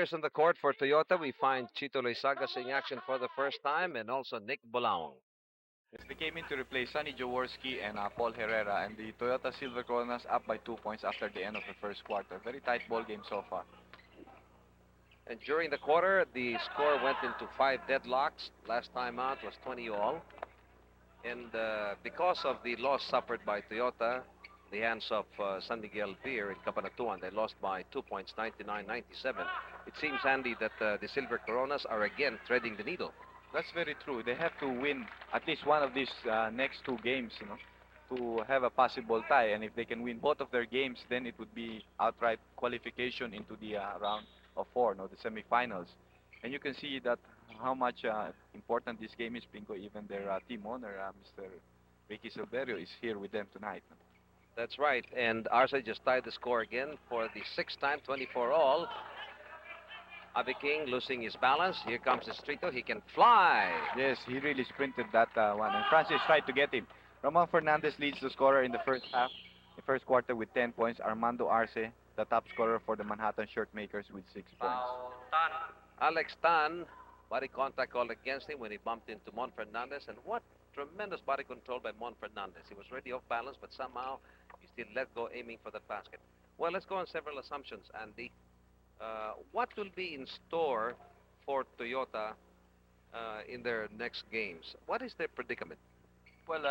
players on the court for Toyota. We find Chito Loizagas in action for the first time and also Nick Bulaong. Yes, they came in to replace Sonny Jaworski and Paul Herrera, and the Toyota Silver Coronas up by 2 points after the end of the first quarter. Very tight ball game so far. And during the quarter, the score went into 5 deadlocks. Last time out was 20 all. And because of the loss suffered by Toyota, the hands of San Miguel Beer in Cabanatuan, they lost by 2 points, 99-97. It seems, Andy, that the Silver Coronas are again threading the needle. That's very true. They have to win at least one of these next two games, to have a possible tie. And if they can win both of their games, then it would be outright qualification into the round of four, no, the semifinals. And you can see that how much important this game is, Pingo. Even their team owner, Mr. Ricky Silverio, is here with them tonight. That's right. And Arce just tied the score again for the sixth time, 24 all. Abe King losing his balance. Here comes Estrito. He can fly. Yes, he really sprinted that one. And Francis tried to get him. Ramon Fernandez leads the scorer in the first half, the first quarter with 10 points. Armando Arce, the top scorer for the Manhattan Shirt Makers with 6 points. Alex Tan, body contact called against him when he bumped into Mon Fernandez. And what tremendous body control by Mon Fernandez. He was already off balance, but somehow he still let go, aiming for the basket. Well, let's go on several assumptions, Andy. What will be in store for Toyota in their next games? What is their predicament? Well,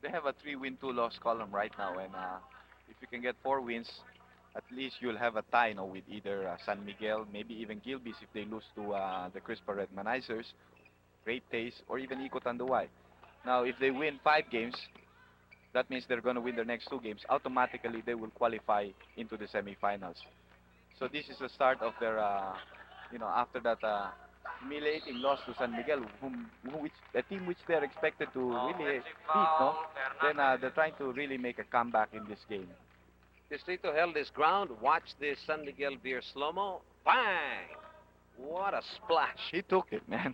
they have a 3-win, 2-loss column right now, and if you can get 4 wins, at least you'll have a tie, with either San Miguel, maybe even Gilbis if they lose to the Crispa Redmanizers, Great Taste, or even Iko Tanduay. Now, if they win 5 games, that means they're going to win their next 2 games. Automatically, they will qualify into the semifinals. So this is the start of their, after that humiliating loss to San Miguel, which a team which they're expected to really beat, no? Then they're trying to really make a comeback in this game. Distrito held his ground. Watch this San Miguel Beer slow-mo. Bang! What a splash. He took it, man.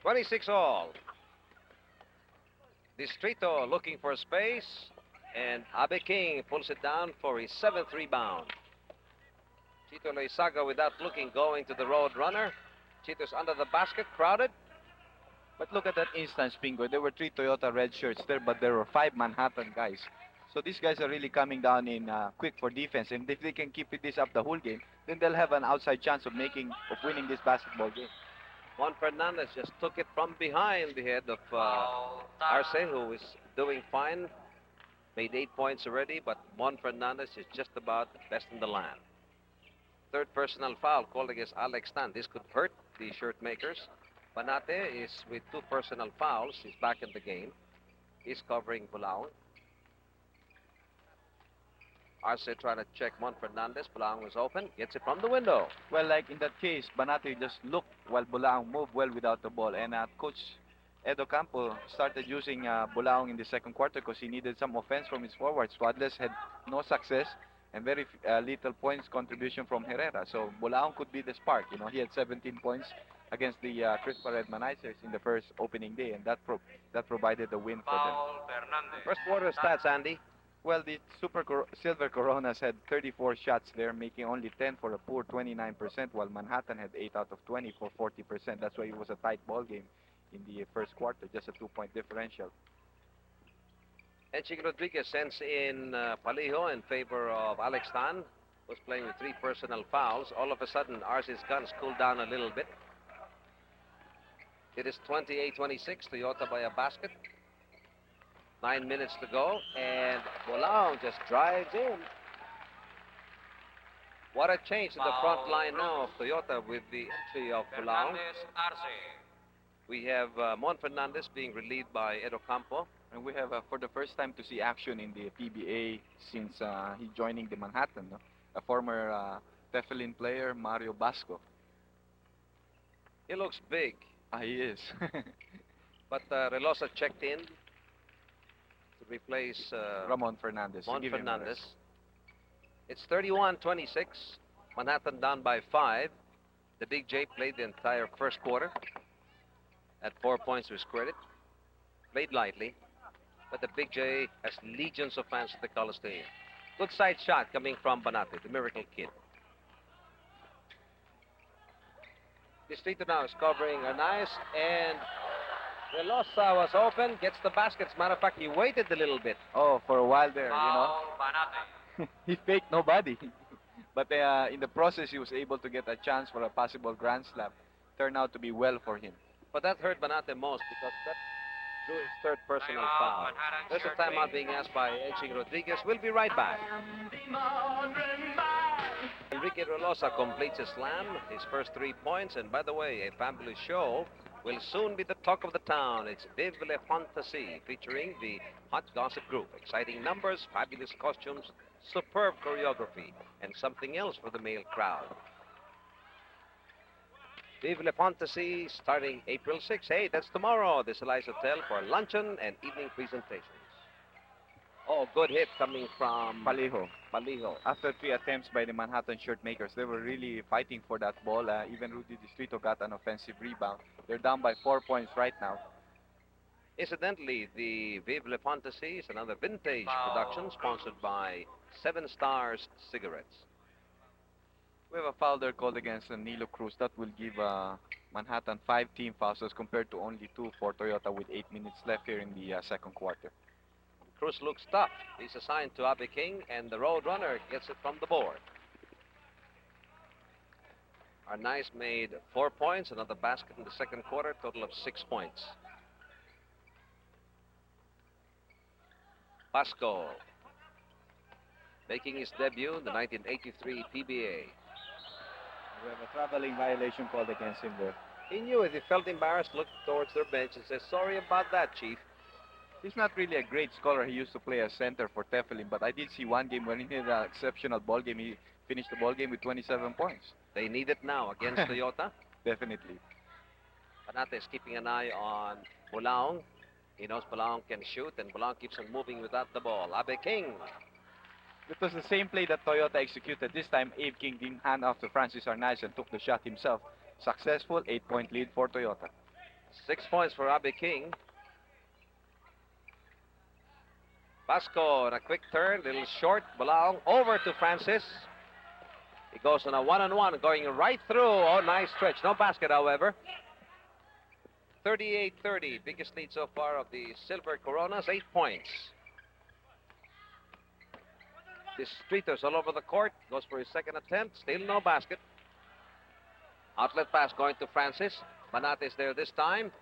26 all. Distrito looking for space. And Abe King pulls it down for his 7th rebound. Chito Loizaga, without looking, going to the road runner. Chito's under the basket, crowded. But look at that instance, Pingo. There were 3 Toyota red shirts there, but there were 5 Manhattan guys. So these guys are really coming down in quick for defense. And if they can keep this up the whole game, then they'll have an outside chance of winning this basketball game. Juan Fernandez just took it from behind the head of Arce, who is doing fine. Made 8 points already, but Juan Fernandez is just about the best in the land. 3rd personal foul called against Alex Tan. This could hurt the shirt makers. Banate is with 2 personal fouls. He's back in the game. He's covering Bulaong. Arce trying to check Mon Fernandez. Bulaong was open. Gets it from the window. Well, like in that case, Banate just looked while Bulaong moved well without the ball. And Coach Edo Campo started using Bulaong in the second quarter because he needed some offense from his forwards. Swadless had no success and very little points contribution from Herrera. So Bulaong could be the spark. He had 17 points against the Crispa Redmanizers in the first opening day, and that provided the win for them. First quarter stats, Andy. Well, the Silver Coronas had 34 shots there, making only 10 for a poor 29%, while Manhattan had 8 out of 20 for 40%. That's why it was a tight ball game in the first quarter, just a 2-point differential. Enching Rodriguez sends in Palijo in favor of Alex Tan, who's playing with 3 personal fouls. All of a sudden, Arce's guns cooled down a little bit. It is 28-26, Toyota by a basket. 9 minutes to go, and Bulaong just drives in. What a change in the front line now of Toyota with the entry of Bulaong. We have Mon Fernandez being relieved by Edo Campo. And we have, for the first time, to see action in the PBA since he joining the Manhattan. A former Teflon player, Mario Basco. He looks big. He is. But Relosa checked in to replace Ramon Fernandez. Mon Fernandez. It's 31-26. Manhattan down by 5. The Big J played the entire first quarter at 4 points to his credit. Played lightly. But the Big J has legions of fans at the Coliseum. Good side shot coming from Banate, the Miracle Kid. Distrito now is covering a nice, and Velosa was open, gets the basket. As a matter of fact, he waited a little bit. Oh, for a while there, he faked nobody. But in the process, he was able to get a chance for a possible grand slam. Turned out to be well for him. But that hurt Banate most because that drew his third personal foul. There's a timeout being asked by Enching Rodriguez. We'll be right back. Enrique Rolosa completes his slam, his first 3 points, and by the way, a fabulous show will soon be the talk of the town. It's Vive le Fantasy, featuring the Hot Gossip Group. Exciting numbers, fabulous costumes, superb choreography, and something else for the male crowd. Vive le Fantasy, starting April 6. Hey, that's tomorrow. This Elias Hotel for luncheon and evening presentations. Oh, good hit coming from Palijo. Palijo. After 3 attempts by the Manhattan shirt makers, they were really fighting for that ball. Even Rudy Distrito got an offensive rebound. They're down by 4 points right now. Incidentally, the Vive le Fantasy is another vintage production sponsored by 7 Stars Cigarettes. We have a foul there called against Nilo Cruz. That will give Manhattan 5 team fouls as compared to only 2 for Toyota with 8 minutes left here in the second quarter. Cruz looks tough. He's assigned to Abe King, and the road runner gets it from the board. Arnaiz made 4 points, another basket in the second quarter, total of 6 points. Pasco making his debut in the 1983 PBA. We have a traveling violation called against him there. He knew it. He felt embarrassed, looked towards their bench and said, sorry about that, Chief. He's not really a great scholar. He used to play as center for Teflon, but I did see one game when he had an exceptional ball game. He finished the ball game with 27 points. They need it now against Toyota. Definitely. Panate is keeping an eye on Bulaong. He knows Bulaong can shoot, and Bulaong keeps on moving without the ball. Abe King. It was the same play that Toyota executed. This time, Abe King didn't hand off to Francis Arnaiz and took the shot himself. Successful 8-point lead for Toyota. 6 points for Abe King. Pasco on a quick turn, little short. Bulaong over to Francis. He goes on a one-on-one, going right through. Oh, nice stretch. No basket, however. 38-30, biggest lead so far of the Silver Coronas, 8 points. Distritos all over the court, goes for his second attempt, still no basket. Outlet pass going to Francis. Banate is there this time.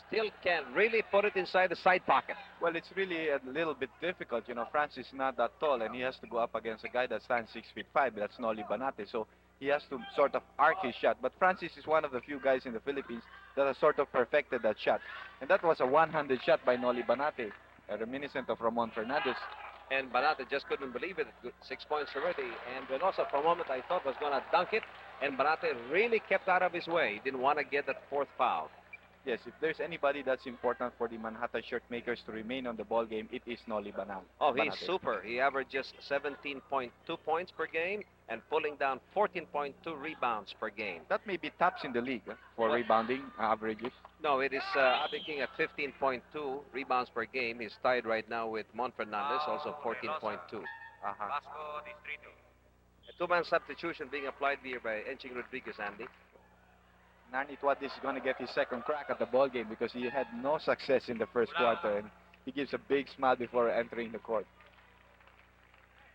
Still can't really put it inside the side pocket. Well, it's really a little bit difficult. You know, Francis is not that tall, and he has to go up against a guy that stands 6'5". That's Noli Banate. So he has to sort of arc his shot. But Francis is one of the few guys in the Philippines that has sort of perfected that shot. And that was a one-handed shot by Noli Banate, reminiscent of Ramon Fernandez. And Banate just couldn't believe it. 6 points already. And Reynosa, for a moment, I thought was going to dunk it. And Banate really kept out of his way. He didn't want to get that fourth foul. Yes, if there's anybody that's important for the Manhattan shirt makers to remain on the ball game, it is Noli Banate. Oh, he's super. He averages 17.2 points per game and pulling down 14.2 rebounds per game. That may be tops in the league for rebounding averages. No, it is Abe King at 15.2 rebounds per game. He's tied right now with Mon Fernandez, also 14.2. A two-man substitution being applied here by Enching Rodriguez, Andy. Narni Tuadis is going to get his second crack at the ball game because he had no success in the first quarter, and he gives a big smile before entering the court.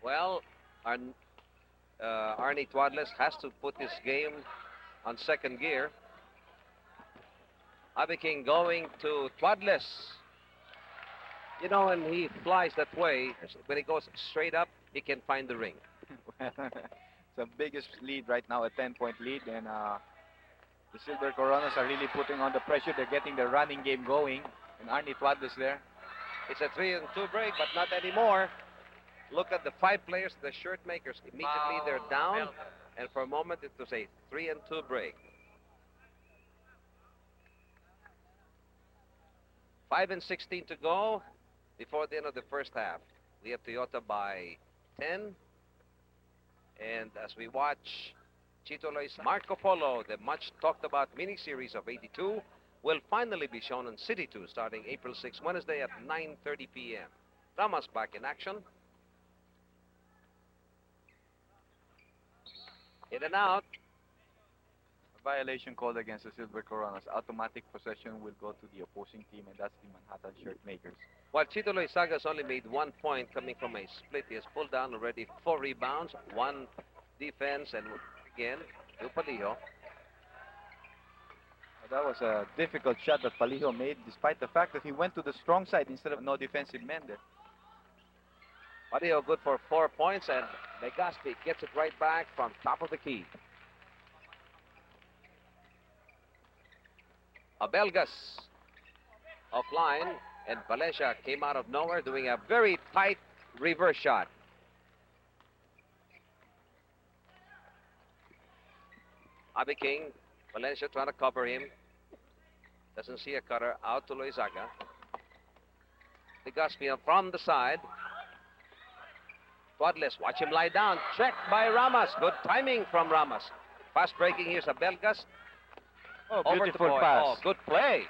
Well, Arnie Tuadles has to put this game on second gear. Abe King going to Tuadles. You know, when he flies that way, when he goes straight up, he can find the ring. It's the biggest lead right now, a 10-point lead, and the Silver Coronas are really putting on the pressure. They're getting the running game going. And Arnie Tuadles there. It's a 3-2 break, but not anymore. Look at the 5 players, the shirt makers. Immediately they're down. And for a moment it was a 3-2 break. 5:16 to go before the end of the first half. We have Toyota by 10. And as we watch Chito Loaiza, Marco Polo, the much talked about miniseries of 82, will finally be shown on City 2 starting April 6, Wednesday at 9:30 p.m. Ramos back in action. In and out. A violation called against the Silver Coronas. Automatic possession will go to the opposing team, and that's the Manhattan Shirt Makers. While Chito Loizaga has only made 1 point coming from a split, he has pulled down already 4 rebounds, 1 defense, and again, Paliho. That was a difficult shot that Paliho made, despite the fact that he went to the strong side instead of no defensive men there. Paliho good for 4 points, and Legaspi gets it right back from top of the key. Abelgas offline, and Valencia came out of nowhere doing a very tight reverse shot. Abi King, Valencia trying to cover him. Doesn't see a cutter, out to Loizaga. Legaspi from the side. Tuadles, watch him lie down. Checked by Ramos. Good timing from Ramos. Fast breaking, here's Abelgas. Oh, Over beautiful to Boyd. pass. Oh, good play.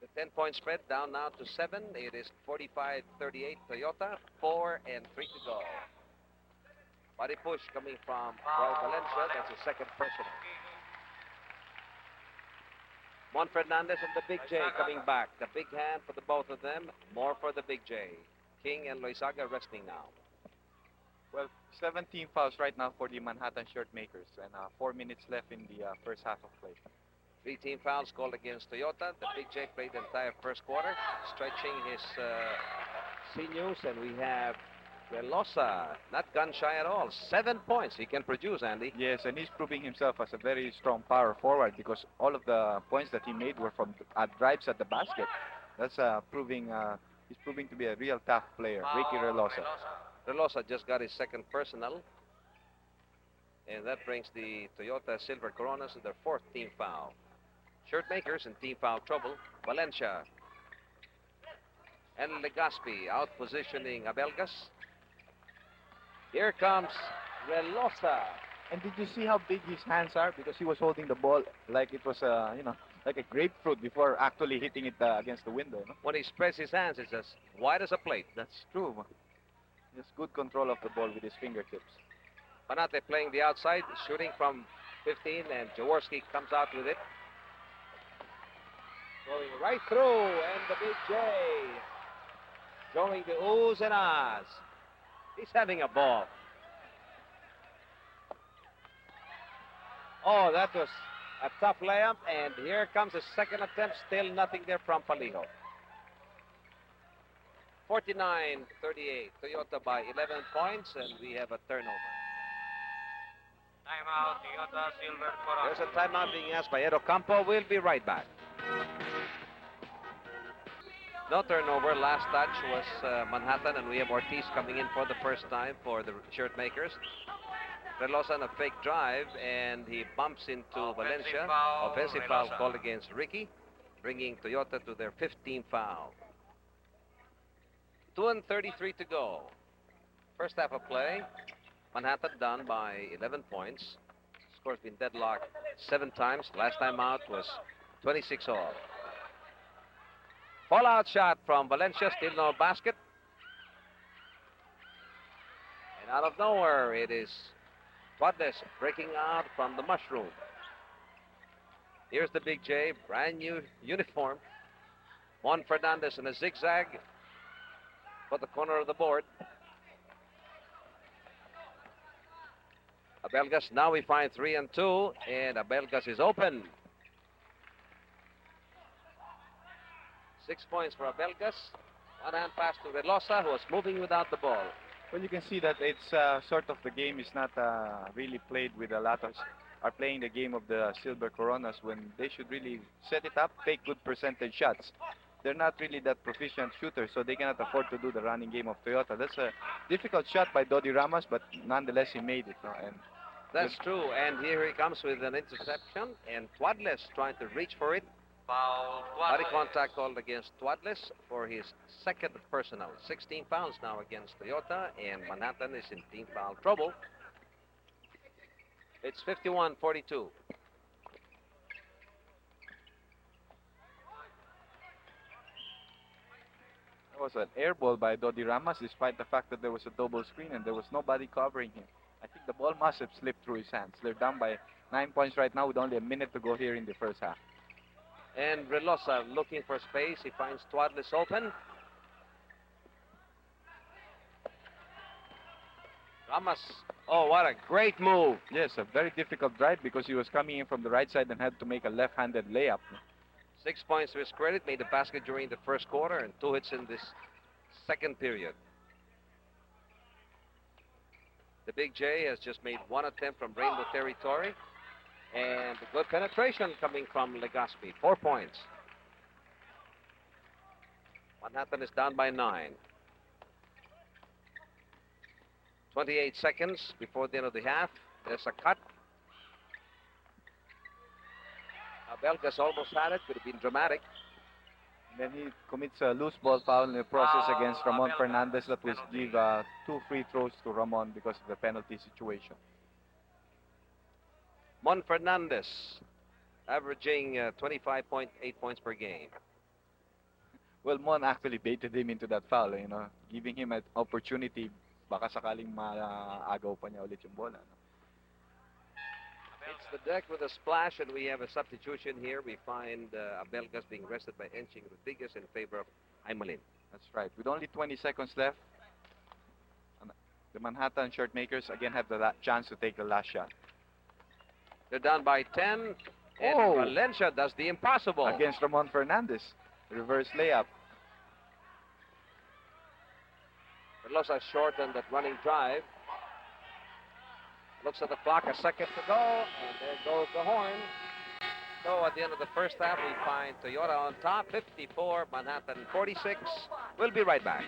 The 10-point spread down now to 7. It is 45-38 Toyota. 4 and 3 to go. Body push coming from Roy Valencia. That's a second personal. Mon Fernandez and the Big J coming back. The big hand for the both of them. More for the Big J. King and Loizaga resting now. Well, 17 fouls right now for the Manhattan Shirt Makers, and 4 minutes left in the first half of play. 3 team fouls called against Toyota. The Big J played the entire first quarter, stretching his sinews, and we have Velosa, not gun shy at all. 7 points he can produce, Andy. Yes, and he's proving himself as a very strong power forward, because all of the points that he made were from drives at the basket. That's he's proving to be a real tough player, Ricky Relosa. Relosa just got his second personal, and that brings the Toyota Silver Coronas to their 4th team foul. Shirt Makers in team foul trouble. Valencia and Legaspi out positioning Abelgas. Here comes Relosa. And did you see how big his hands are? Because he was holding the ball like it was like a grapefruit before actually hitting it against the window. No? When he spreads his hands, it's as wide as a plate. That's true. He has good control of the ball with his fingertips. Panate playing the outside, shooting from 15, and Jaworski comes out with it. Going right through, and the Big J showing the oohs and ahs. He's having a ball. Oh, that was a tough layup, and here comes the second attempt. Still nothing there from Paliho. 49-38, Toyota by 11 points, and we have a turnover. Timeout, Toyota Silver Coronas. There's a timeout being asked by Edo Campo. We'll be right back. No turnover. Last touch was Manhattan, and we have Ortiz coming in for the first time for the Shirt Makers. Relosa on a fake drive, and he bumps into Valencia. Offensive foul called against Ricky, bringing Toyota to their 15th foul. 2:33 to go. First half of play. Manhattan down by 11 points. Score's been deadlocked 7 times. Last time out was 26 all. Fallout shot from Valencia, still no basket. And out of nowhere, it is Tuadles breaking out from the mushroom. Here's the Big J, brand new uniform. Juan Fernandez in a zigzag for the corner of the board. Abelgas, now we find 3 and 2, and Abelgas is open. 6 points for Abelgas. One hand pass to Relosa, who was moving without the ball. Well, you can see that it's sort of the game is not really played with a lot of are playing the game of the Silver Coronas when they should really set it up, take good percentage shots. They're not really that proficient shooters, so they cannot afford to do the running game of Toyota. That's a difficult shot by Dodi Ramos, but nonetheless he made it. No? And that's true, and here he comes with an interception, and Tuadles trying to reach for it. Foul, Body contact called against Tuadles for his second personal. 16 fouls now against Toyota, and Manhattan is in team foul trouble. It's 51-42. It was an air ball by Dodi Ramos, despite the fact that there was a double screen and there was nobody covering him. I think the ball must have slipped through his hands. They're down by 9 points right now with only a minute to go here in the first half. And Relosa looking for space. He finds Twadless open. Ramos. Oh, what a great move. Yes, a very difficult drive because he was coming in from the right side and had to make a left-handed layup. 6 points to his credit. Made the basket during the first quarter and 2 hits in this second period. The Big J has just made 1 attempt from Rainbow territory. And a good penetration coming from Legazpi. 4 points. Manhattan is down by 9. 28 seconds before the end of the half. There's a cut. Abelgas almost had it. Could have been dramatic. Then he commits a loose ball foul in the process Foul, against Ramon Abel Fernandez that will penalty. give 2 free throws to Ramon because of the penalty situation. Mon Fernandez averaging 25.8 points per game. Well, Mon actually baited him into that foul, you know, giving him an opportunity baka sakaling maagaw pa niya ulit yung bola. No? It's the deck with a splash, and we have a substitution here. We find Abelgas being rested by Enching Rodriguez in favor of Aymalin. That's right. With only 20 seconds left, the Manhattan short makers again have the chance to take the last shot. They're down by 10, and Oh. Valencia does the impossible. Against Ramon Fernandez. Reverse layup. Velosa short on that running drive. Looks at the clock, a second to go, and there goes the horn. So at the end of the first half, we find Toyota on top, 54, Manhattan 46. We'll be right back.